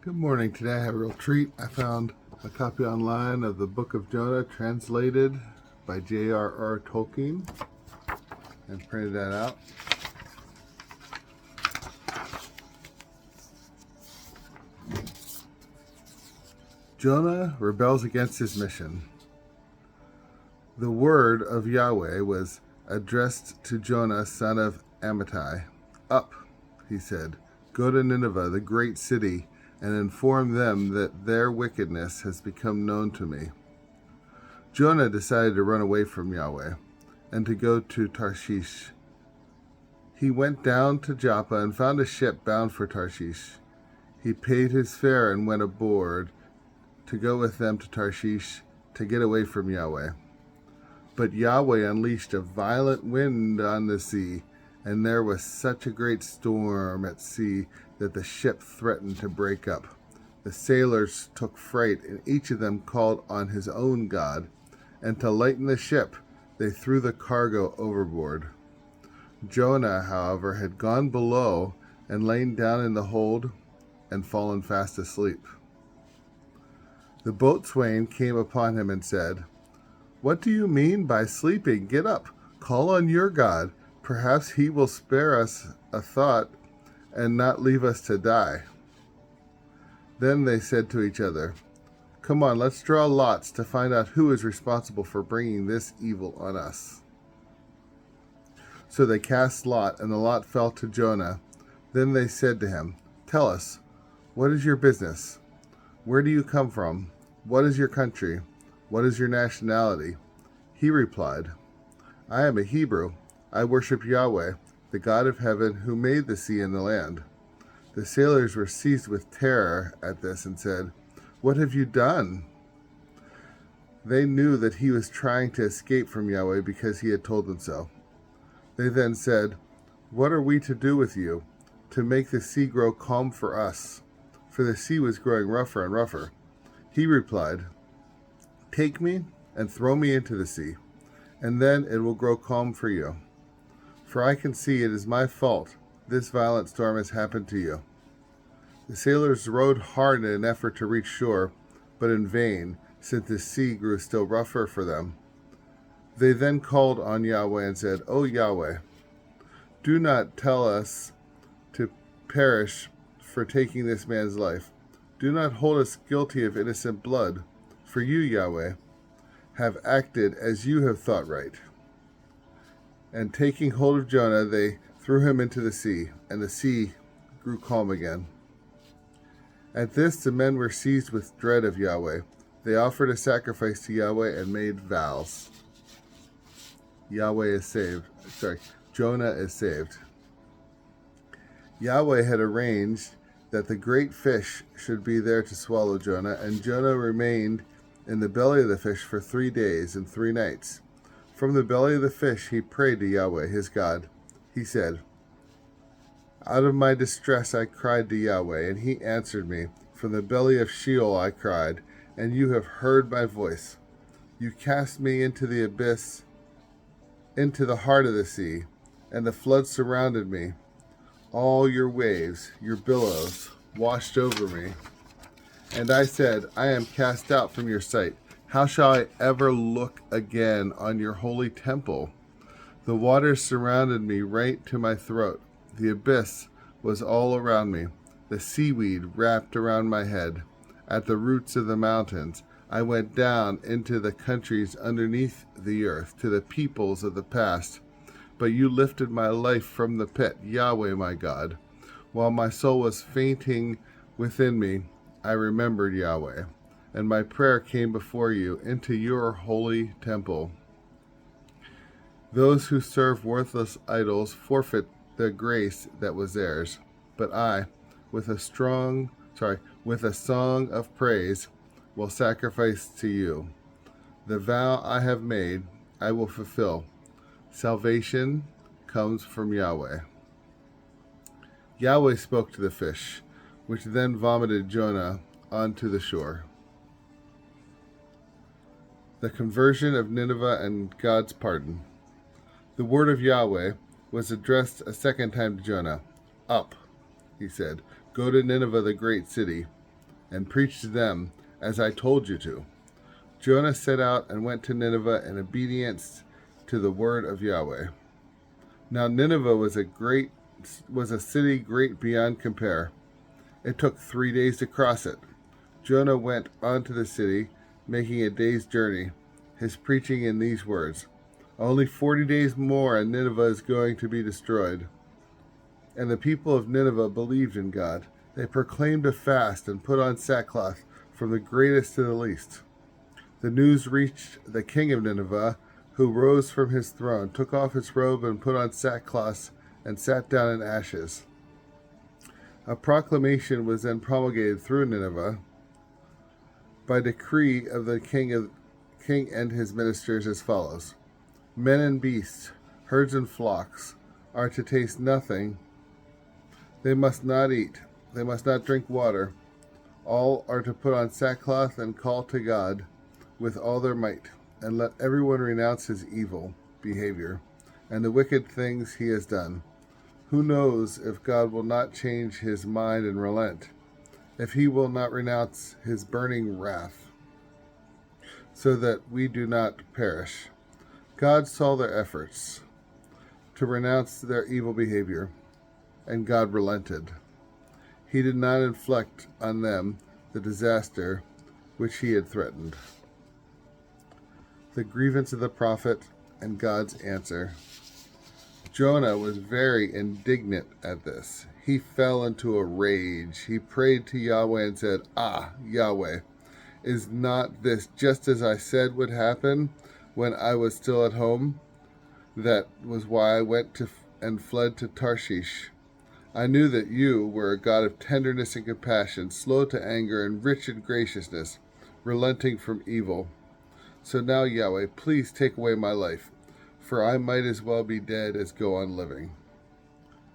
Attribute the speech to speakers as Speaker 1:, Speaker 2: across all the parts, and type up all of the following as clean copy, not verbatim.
Speaker 1: Good morning. Today I have a real treat. I found a copy online of the Book of Jonah translated by JRR Tolkien and printed that out. Jonah rebels against his mission. The word of Yahweh was addressed to Jonah, son of Amittai. Up, he said, go to Nineveh, the great city, and inform them that their wickedness has become known to me. Jonah decided to run away from Yahweh and to go to Tarshish. He went down to Joppa and found a ship bound for Tarshish. He paid his fare and went aboard to go with them to Tarshish to get away from Yahweh. But Yahweh unleashed a violent wind on the sea, and there was such a great storm at sea that the ship threatened to break up. The sailors took fright, and each of them called on his own god, and to lighten the ship, they threw the cargo overboard. Jonah, however, had gone below and lain down in the hold and fallen fast asleep. The boatswain came upon him and said, "What do you mean by sleeping? Get up, call on your God. Perhaps he will spare us a thought and not leave us to die." Then they said to each other, "Come on, let's draw lots to find out who is responsible for bringing this evil on us." So they cast lot, and the lot fell to Jonah. Then they said to him, "Tell us, what is your business? Where do you come from? What is your country? What is your nationality?" He replied, "I am a Hebrew. I worship Yahweh, the God of heaven, who made the sea and the land." The sailors were seized with terror at this and said, "What have you done?" They knew that he was trying to escape from Yahweh because he had told them so. They then said, "What are we to do with you, to make the sea grow calm for us?" For the sea was growing rougher and rougher. He replied, "Take me and throw me into the sea, and then it will grow calm for you. For I can see it is my fault this violent storm has happened to you." The sailors rowed hard in an effort to reach shore, but in vain, since the sea grew still rougher for them. They then called on Yahweh and said, "O Yahweh, do not tell us to perish for taking this man's life. Do not hold us guilty of innocent blood, for you, Yahweh, have acted as you have thought right." And taking hold of Jonah, they threw him into the sea, and the sea grew calm again. At this, the men were seized with dread of Yahweh. They offered a sacrifice to Yahweh and made vows. Jonah is saved. Yahweh had arranged that the great fish should be there to swallow Jonah, and Jonah remained in the belly of the fish for 3 days and 3 nights. From the belly of the fish he prayed to Yahweh, his God. He said, "Out of my distress I cried to Yahweh, and he answered me. From the belly of Sheol I cried, and you have heard my voice. You cast me into the abyss, into the heart of the sea, and the flood surrounded me. All your waves, your billows, washed over me. And I said, I am cast out from your sight. How shall I ever look again on your holy temple? The waters surrounded me right to my throat. The abyss was all around me. The seaweed wrapped around my head. At the roots of the mountains, I went down into the countries underneath the earth, to the peoples of the past. But you lifted my life from the pit, Yahweh my God. While my soul was fainting within me, I remembered Yahweh, and my prayer came before you into your holy temple. Those who serve worthless idols forfeit the grace that was theirs, but I, with a song of praise, will sacrifice to you. The vow I have made, I will fulfill. Salvation comes from Yahweh. Yahweh spoke to the fish, which then vomited Jonah onto the shore. The conversion of Nineveh and God's pardon. The word of Yahweh was addressed a second time to Jonah. "Up," he said, "go to Nineveh, the great city, and preach to them, as I told you to." Jonah set out and went to Nineveh in obedience to the word of Yahweh. Now Nineveh was a city great beyond compare. It took 3 days to cross it. Jonah went on to the city, making a day's journey, his preaching in these words: "Only 40 days more and Nineveh is going to be destroyed." And the people of Nineveh believed in God. They proclaimed a fast and put on sackcloth, from the greatest to the least. The news reached the king of Nineveh, who rose from his throne, took off his robe and put on sackcloth, and sat down in ashes. A proclamation was then promulgated through Nineveh by decree of the king and his ministers as follows: Men and beasts, herds and flocks, are to taste nothing. They must not eat. They must not drink water. All are to put on sackcloth and call to God with all their might, and let everyone renounce his evil behavior and the wicked things he has done. Who knows if God will not change his mind and relent, if he will not renounce his burning wrath, so that we do not perish. God saw their efforts to renounce their evil behavior, and God relented. He did not inflict on them the disaster which he had threatened. The grievance of the prophet and God's answer. Jonah was very indignant at this. He fell into a rage. He prayed to Yahweh and said, "Ah, Yahweh, is not this just as I said would happen when I was still at home? That was why I went and fled to Tarshish. I knew that you were a God of tenderness and compassion, slow to anger and rich in graciousness, relenting from evil. So now, Yahweh, please take away my life, for I might as well be dead as go on living."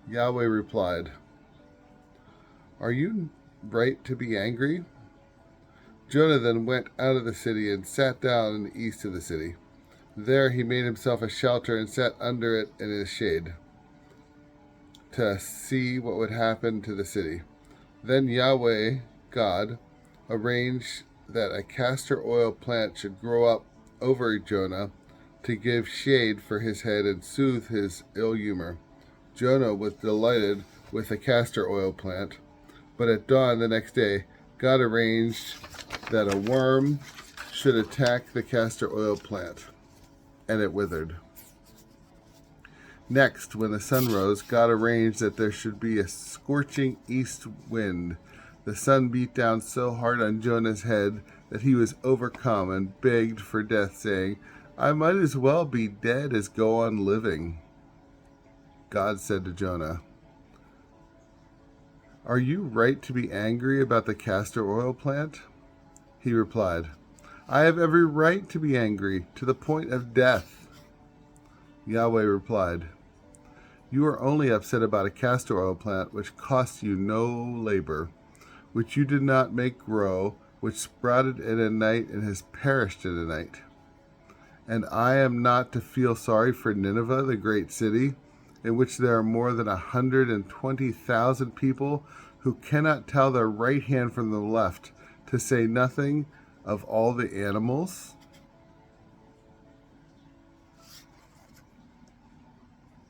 Speaker 1: Yahweh replied, "Are you right to be angry?" Jonah then went out of the city and sat down in the east of the city. There he made himself a shelter and sat under it in its shade, to see what would happen to the city. Then Yahweh, God, arranged that a castor oil plant should grow up over Jonah to give shade for his head and soothe his ill humor. Jonah was delighted with the castor oil plant, but at dawn the next day, God arranged that a worm should attack the castor oil plant, and it withered. Next, when the sun rose, God arranged that there should be a scorching east wind. The sun beat down so hard on Jonah's head that he was overcome and begged for death, saying, "I might as well be dead as go on living." God said to Jonah, "Are you right to be angry about the castor oil plant?" He replied, "I have every right to be angry, to the point of death." Yahweh replied, "You are only upset about a castor oil plant which cost you no labor, which you did not make grow, which sprouted in a night and has perished in a night. And I am not to feel sorry for Nineveh, the great city, in which there are more than 120,000 people who cannot tell their right hand from the left, to say nothing of all the animals?"